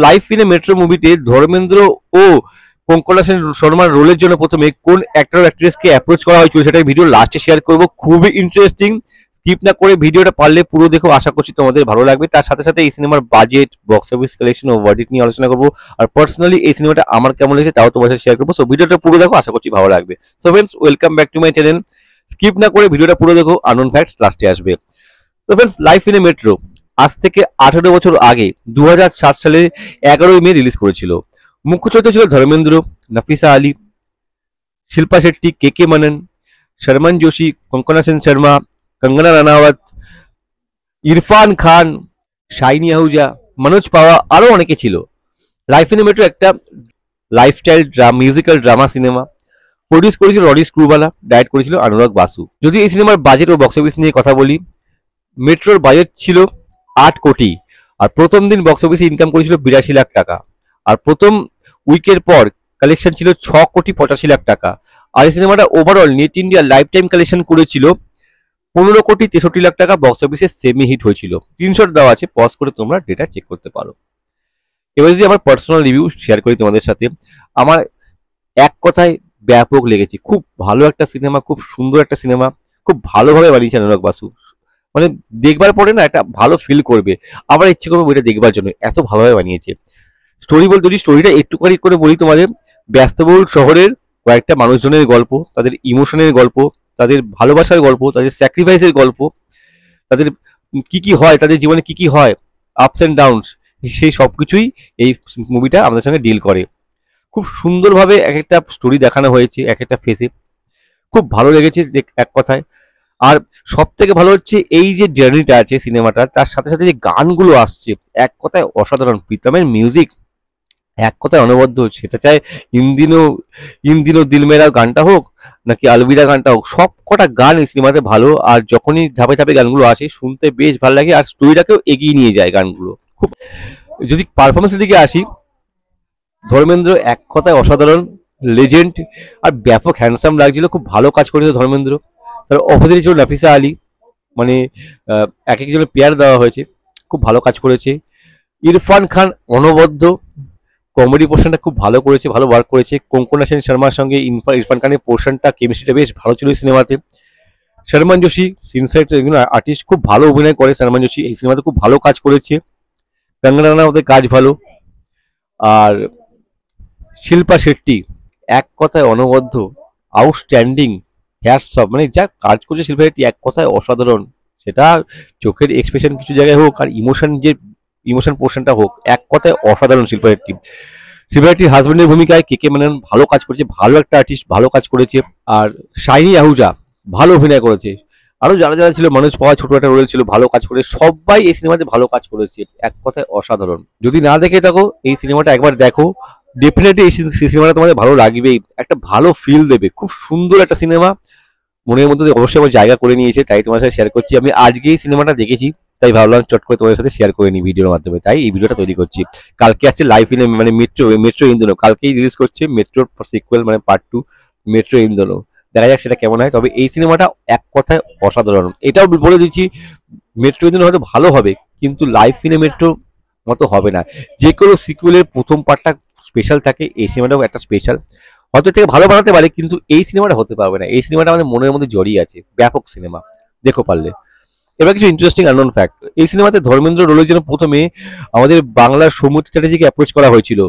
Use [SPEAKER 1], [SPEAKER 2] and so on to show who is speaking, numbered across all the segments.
[SPEAKER 1] Life in a metro মুভিতে ধর্মেন্দ্র ও কঙ্কনা সেন শর্মার রোলের জন্য প্রথমে কোন অ্যাক্টর ও অ্যাক্ট্রেসকে অ্যাপ্রোচ করা হয়েছিল সেটা ভিডিও লাস্টে শেয়ার করব। খুবই ইন্টারেস্টিং, স্কিপ না করে ভিডিওটা পারলে পুরো দেখো, আশা করছি তোমাদের ভালো লাগবে। তার সাথে সাথে এই সিনেমার বাজেট, বক্স অফিস কালেকশন ও ভার্ডিক্ট নিয়ে আলোচনা করবো। আর পার্সোনালি এই সিনেমাটা আমার কেমন লেগেছে তাও তোমার সাথে শেয়ার করবো। সো ভিডিওটা পুরো দেখো, আশা করছি ভালো লাগবে। So friends, welcome back to my channel. Skip না করে ভিডিওটা পুরো দেখো, আননোন ফ্যাক্টস লাস্টে আসবে। তো friends, life in a metro আজ থেকে 18 বছর আগে 2007 সালে 11ই মে রিলিজ করেছিল। মুখ্য চরিত্র ছিল ধর্মেন্দ্র, নাফিসা আলী, শিল্পা শেট্টি, কে কে মেনন, শর্মন যোশী, কঙ্কনা সেন শর্মা, কঙ্গনা রানাওয়াত, ইরফান খান, শাইনি আহুজা, মনোজ পাওয়া, আরো অনেকে ছিল। লাইফ ইন এ মেট্রো একটা lifestyle musical drama cinema. Produce করেছিল রডি স্ক্রুবালা, ডাইরেক্ট করেছিল অনুরাগ বাসু। যদি এই সিনেমার বাজেট ও বক্স অফিস নিয়ে কথা বলি, মেট্রোর বাজেট ছিল 8 কোটি, আর প্রথম দিন বক্স অফিসে ইনকাম করেছিল 82 লাখ টাকা, আর প্রথম উইকের পর কালেকশন ছিল 6 কোটি 85 লাখ টাকা। আর এই সিনেমাটা overall net India life time collection করেছিল 15 কোটি 63 লাখ টাকা। বক্স অফিসে সেমি হিট হয়েছিল। স্ক্রিনশট দেওয়া আছে, পজ করে তোমরা ডেটা চেক করতে পারো। এবার যদি আমার পার্সোনাল রিভিউ শেয়ার করি তোমাদের সাথে, আমার এক কথায় ব্যাপক লেগেছে। খুব ভালো একটা সিনেমা, খুব সুন্দর একটা সিনেমা, খুব ভালোভাবে বানিয়েছে অনুরাগ বাসু। মানে দেখবার পরে না একটা ভালো ফিল করবে, আবার ইচ্ছে করবে বইটা দেখবার জন্য, এত ভালোভাবে বানিয়েছে। স্টোরি বলতে যদি স্টোরিটা একটুখানি করে বলি তোমাদের, ব্যস্তবহুল শহরের কয়েকটা মানুষজনের গল্প, তাদের ইমোশনের গল্প, তাদের ভালোবাসার গল্প, তাদের স্যাক্রিফাইসের গল্প, তাদের কি কি হয়, তাদের জীবনে কি কি হয়, আপস অ্যান্ড ডাউনস, সেই সবকিছুই এই মুভিটা আমাদের সঙ্গে ডিল করে। খুব সুন্দরভাবে এক একটা স্টোরি দেখানো হয়েছে, এক একটা ফেসে। খুব ভালো লেগেছে এক কথায়। আর সব থেকে ভালো হচ্ছে এই যে জার্নিটা আছে সিনেমাটার, তার সাথে সাথে যে গানগুলো আসছে, এক কথায় অসাধারণ। প্রীতমের মিউজিক এক কথায় অনবদ্য। সেটা চাই ইন দিনো দিল মেরা গানটা হোক, নাকি আলবিদা গানটা হোক, সব কটা গান এই সিনেমাতে ভালো। আর যখনই ধাপে ধাপে গানগুলো আসে শুনতে বেশ ভালো লাগে, আর স্টোরিটাকেও এগিয়ে নিয়ে যায় গানগুলো খুব। যদি পারফরমেন্সের দিকে আসি, ধর্মেন্দ্র এক কথায় অসাধারণ, লেজেন্ড, আর ব্যাপক হ্যান্ডসাম লাগছিল। খুব ভালো কাজ করেছে ধর্মেন্দ্র। তার অপোজিটে ছিল নাফিসা আলী, মানে এক একজনের পেয়ার দেওয়া হয়েছে, খুব ভালো কাজ করেছে। ইরফান খান অনবদ্য, কমেডি পোর্শনটা খুব ভালো করেছে, ভালো ওয়ার্ক করেছে। কঙ্কনা সেন শর্মার সঙ্গে ইরফান খানের পোর্শনটা, কেমিস্ট্রিটা বেশ ভালো ছিল এই সিনেমাতে। শর্মন যোশী সিনসাইড আর্টিস্ট, খুব ভালো অভিনয় করে শর্মন যোশী, এই সিনেমাতে খুব ভালো কাজ করেছে। কঙ্গনা রানাওয়াতের কাজ ভালো। আর শিল্পা শেট্টি এক কথায় অনবদ্য, আউটস্ট্যান্ডিং, হ্যাটস অফ, মানে যা কাজ করছে শিল্পা শেট্টি এক কথায় অসাধারণ। সেটা চোখের এক্সপ্রেশন কিছু জায়গায় হোক, আর ইমোশন পোর্শনটা হোক, এক কথায় অসাধারণ শিল্পা শেট্টি। শিল্পা শেট্টির হাজবেন্ডের ভূমিকায় কে কে মেনন ভালো কাজ করেছে, ভালো একটা আর্টিস্ট, ভালো কাজ করেছে। আর শাইনি আহুজা ভালো অভিনয় করেছে। আরো যারা যারা ছিল, মানুষ পাওয়া ছোট একটা রোল ছিল, ভালো কাজ করে, সবাই এই সিনেমাতে ভালো কাজ করেছে, এক কথায় অসাধারণ। যদি না দেখে থাকো, এই সিনেমাটা একবার দেখো, ডেফিনেটলি এই সিনেমাটা তোমাদের ভালো লাগবেই, একটা ভালো ফিল দেবে। খুব সুন্দর একটা সিনেমা, মনের মধ্যে অবশ্যই আমার জায়গা করে নিয়েছে, তাই তোমার সাথে শেয়ার করছি। আমি আজকেই সিনেমাটা দেখেছি, তাই ভাবলাম চট করে তোমাদের সাথে শেয়ার করে নিই ভিডিওর মাধ্যমে, তাই এই ভিডিওটা তৈরি করছি। কালকে আসছে লাইফ ইন মানে মেট্রো ইন দোনো, কালকেই রিলিজ করছে মেট্রোর সিকুয়েল, মানে পার্ট 2 মেট্রো ইন দোনো। দেখা যাক সেটা কেমন হয়। তবে এই সিনেমাটা এক কথায় অসাধারণ। এটাও বলে দিচ্ছি, মেট্রো ইন দোনো হয়তো ভালো হবে, কিন্তু লাইফ ইন এ মেট্রো মতো হবে না। যে কোনো সিকুয়েলের প্রথম পার্টটা স্পেশাল থাকে, এই সিনেমাটাও একটা স্পেশাল। হয়তো থেকে ভালো বানাতে পারে, কিন্তু এই সিনেমাটা হতে পারবে না। এই সিনেমাটা আমাদের মনের মধ্যে জড়িয়ে আছে, ব্যাপক সিনেমা, দেখো পারলে। এবার কিছু ইন্টারেস্টিং আননোন ফ্যাক্ট। এই সিনেমাতে ধর্মেন্দ্র রোলের জন্য প্রথমে আমাদের বাংলার সৌমিত্র চ্যাটার্জিকে অ্যাপ্রোচ করা হয়েছিল,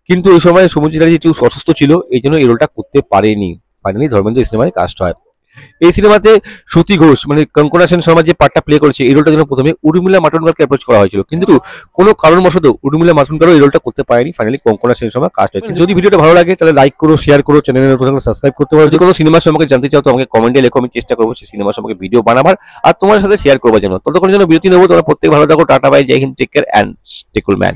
[SPEAKER 1] কিন্তু ওই সময় সৌমিত্র চ্যাটার্জি একটু অসুস্থ ছিল, এই জন্য এই রোলটা করতে পারেনি। ফাইনালি ধর্মেন্দ্র এই সিনেমায় কাস্ট হয়। এই সিনেমাতে শ্রুতি ঘোষ, মানে কঙ্কনা সেন শর্মা যে পার্টটা প্লে করেছে, এই রোলটার জন্য প্রথমে উর্মিলা মাটুনকারকে অ্যাপ্রোচ করা হয়েছিল, কিন্তু কোনো কারণবশত উর্মিলা মাটুনকারও এই রোলটা করতে পারেনি। ফাইনালি কঙ্কনা সেন শর্মা কাস্ট হয়েছে। যদি ভিডিওটা ভালো লাগে তাহলে লাইক করো, শেয়ার করো, চ্যানেলের প্রথমে সাবস্ক্রাইব করতে পারো। যে কোনো সিনেমার সম্পর্কে জানতে চাও তো আমাকে কমেন্টে লেখো, আমি চেষ্টা করবো সেই সিনেমার সম্পর্কে ভিডিও বানাবার আর তোমার সাথে শেয়ার করবার জন্য। ততক্ষণ জন্য বিরতি নেবো। তোমরা প্রত্যেক ভালো থাকো, টাটা বাই, জয় হিন্দ, take care and stay cool man.